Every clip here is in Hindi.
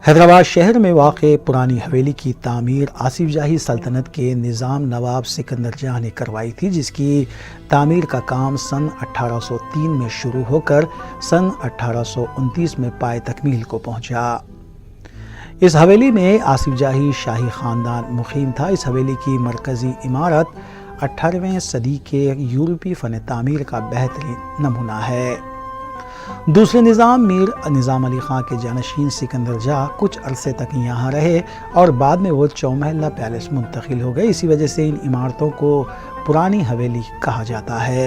हैदराबाद शहर में वाक़ पुरानी हवेली की तामीर आसिफ जाही सल्तनत के निज़ाम नवाब सिकंदर जहाँ ने करवाई थी, जिसकी तामीर का काम सन 1803 में शुरू होकर सन 1829 में पाए तकमील को पहुँचा। इस हवेली में आसिफ जाही शाही ख़ानदान मुक़ीम था। इस हवेली की मरकज़ी इमारत 18वीं सदी के यूरोपी फ़न तामीर का बेहतरीन नमूना है। दूसरे निज़ाम मीर निज़ाम अली ख़ां के जानशीन सिकंदर जहाँ कुछ अरसे तक यहाँ रहे और बाद में वो चौमहला पैलेस मुंतकिल हो गए। इसी वजह से इन इमारतों को पुरानी हवेली कहा जाता है।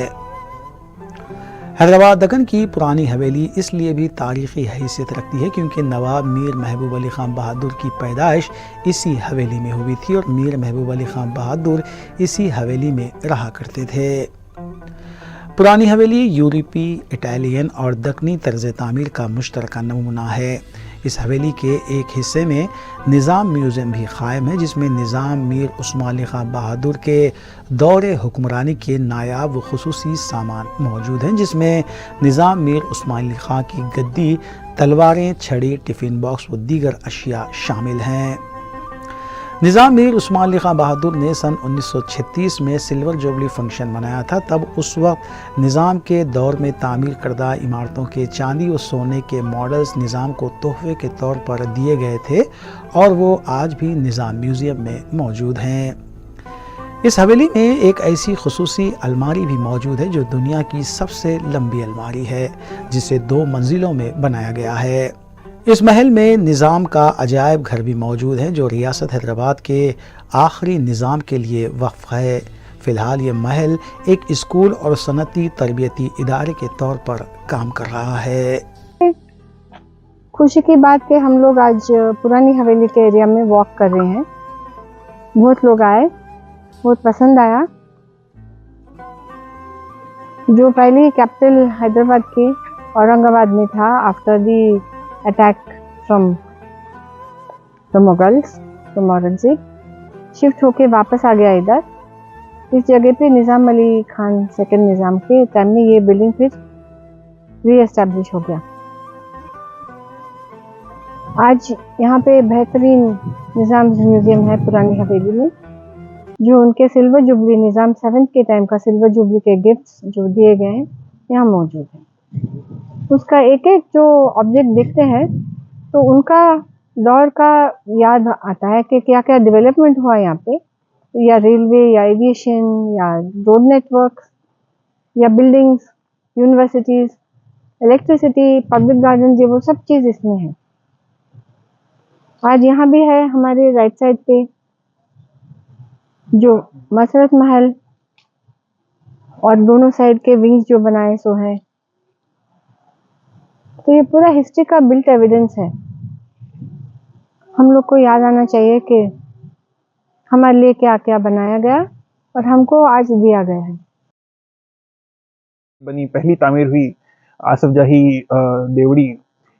हैदराबाद दक्कन की पुरानी हवेली इसलिए भी तारीख़ी हैसियत रखती है क्योंकि नवाब मीर महबूब अली ख़ां बहादुर की पैदाइश इसी हवेली में हुई थी और मीर महबूब अली ख़ां बहादुर इसी हवेली में रहा करते थे। पुरानी हवेली यूरोपी, इटालियन और दक्कनी तर्ज तामीर का मुश्तरका नमूना है। इस हवेली के एक हिस्से में निज़ाम म्यूज़ियम भी क़ायम है, जिसमें निज़ाम मीर उस्मान अली ख़ां बहादुर के दौरे हुक्मरानी के नायाब व खुसूसी सामान मौजूद हैं, जिसमें निज़ाम मीर उस्मान अली ख़ां की गद्दी, तलवारें, छड़ी, टिफ़िन बॉक्स व दीगर अशिया शामिल हैं। निज़ाम मीर उस्मान अली ख़ां बहादुर ने सन 1936 में सिल्वर जुबली फंक्शन मनाया था। तब उस वक्त निज़ाम के दौर में तामीर करदा इमारतों के चांदी और सोने के मॉडल्स निज़ाम को तोहफे के तौर पर दिए गए थे और वो आज भी निज़ाम म्यूज़ियम में मौजूद हैं। इस हवेली में एक ऐसी खुसूसी अलमारी भी मौजूद है जो दुनिया की सबसे लंबी अलमारी है, जिसे 2 मंजिलों में बनाया गया है। इस महल में निज़ाम का अजायब घर भी मौजूद है जो रियासत हैदराबाद के आखिरी निज़ाम के लिए वक्फ है। फ़िलहाल ये महल एक स्कूल और सनती तरबियती इदारे के तौर पर काम कर रहा है। खुशी की बात कि हम लोग आज पुरानी हवेली के एरिया में वॉक कर रहे हैं। बहुत लोग आए, बहुत पसंद आया। जो पहली कैपिटल हैदराबाद की औरंगाबाद में था after the attack from the Mughals, from Aurangzeb, shift होके वापस आ गया इधर। इस जगह पे निज़ाम अली खान सेकंड निज़ाम के टाइम में ये बिल्डिंग फिर रीएस्टैब्लिश हो गया। आज यहाँ पे बेहतरीन निज़ाम म्यूज़ियम है पुरानी हवेली में, जो उनके सिल्वर जुबली निज़ाम 7th के टाइम का सिल्वर जुबली के गिफ्ट्स जो दिए गए हैं यहाँ मौजूद है। उसका एक एक जो ऑब्जेक्ट देखते हैं तो उनका दौर का याद आता है कि क्या क्या डेवलपमेंट हुआ यहाँ पे, या रेलवे या एविएशन या रोड नेटवर्क या buildings, universities, electricity, public garden, ये वो सब चीज़ इसमें है। आज यहाँ भी है हमारे राइट साइड पे जो मसरत महल और दोनों साइड के विंग्स जो बनाए सो हैं। तो ये पूरा हिस्ट्री का बिल्ट एविडेंस है। हम लोग को याद आना चाहिए कि हमारे लिए क्या क्या बनाया गया और हमको आज दिया गया है। बनी पहली तामीर हुई आसिफ जाही देवड़ी,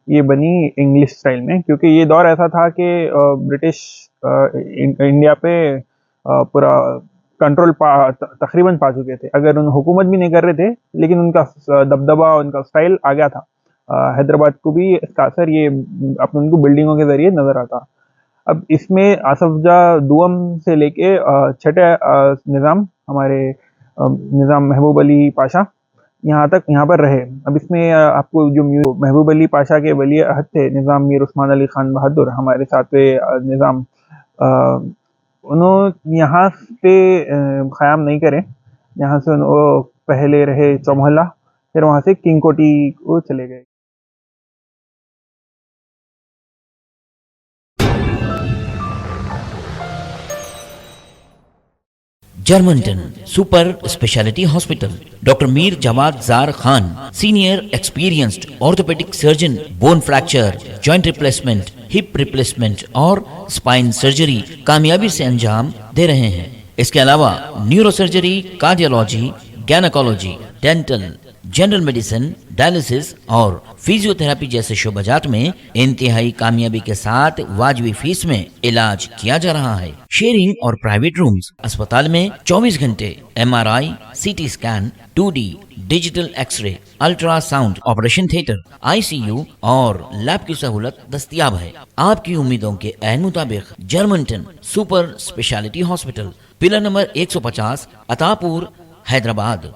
ये बनी इंग्लिश स्टाइल में, क्योंकि ये दौर ऐसा था कि ब्रिटिश इंडिया पे पूरा कंट्रोल तकरीबन पा चुके थे। अगर उन हुकूमत भी नहीं कर रहे थे, लेकिन उनका दबदबा, उनका स्टाइल आ गया था। हैदराबाद को भी इसका असर ये अपने उनको बिल्डिंगों के ज़रिए नज़र आता। अब इसमें आसिफ जाह दुआम से लेके छठे निज़ाम हमारे निज़ाम महबूब अली पाशा यहाँ पर रहे। अब इसमें आपको जो महबूब अली पाशा के वली अहद थे निज़ाम मीर उस्मान अली ख़ान बहादुर, हमारे 7वें निज़ाम, उन्होंने यहाँ पे क़याम नहीं करे। यहाँ से वो पहले रहे चौमहला, फिर वहाँ से किंग कोठी को चले गए। Germanten super speciality hospital, doctor Mir Jawad Jar Khan, senior experienced orthopaedic surgeon, bone fracture, joint replacement, hip replacement और स्पाइन सर्जरी कामयाबी से अंजाम दे रहे हैं। इसके अलावा neuro surgery, cardiology, gynaecology, dental, general medicine, dialysis और फिजियोथेरेपी जैसे शोबाजात में इंतहाई कामयाबी के साथ वाजबी फीस में इलाज किया जा रहा है। शेयरिंग और प्राइवेट रूम्स। अस्पताल में 24 घंटे MRI, CT scan, 2D digital x ray, ultrasound, operation theatre, ICU और लैब की सहूलत दस्तयाब है। आपकी उम्मीदों के ऐन मुताबिक Germanten super speciality hospital, pillar number 150, Attapur, Hyderabad.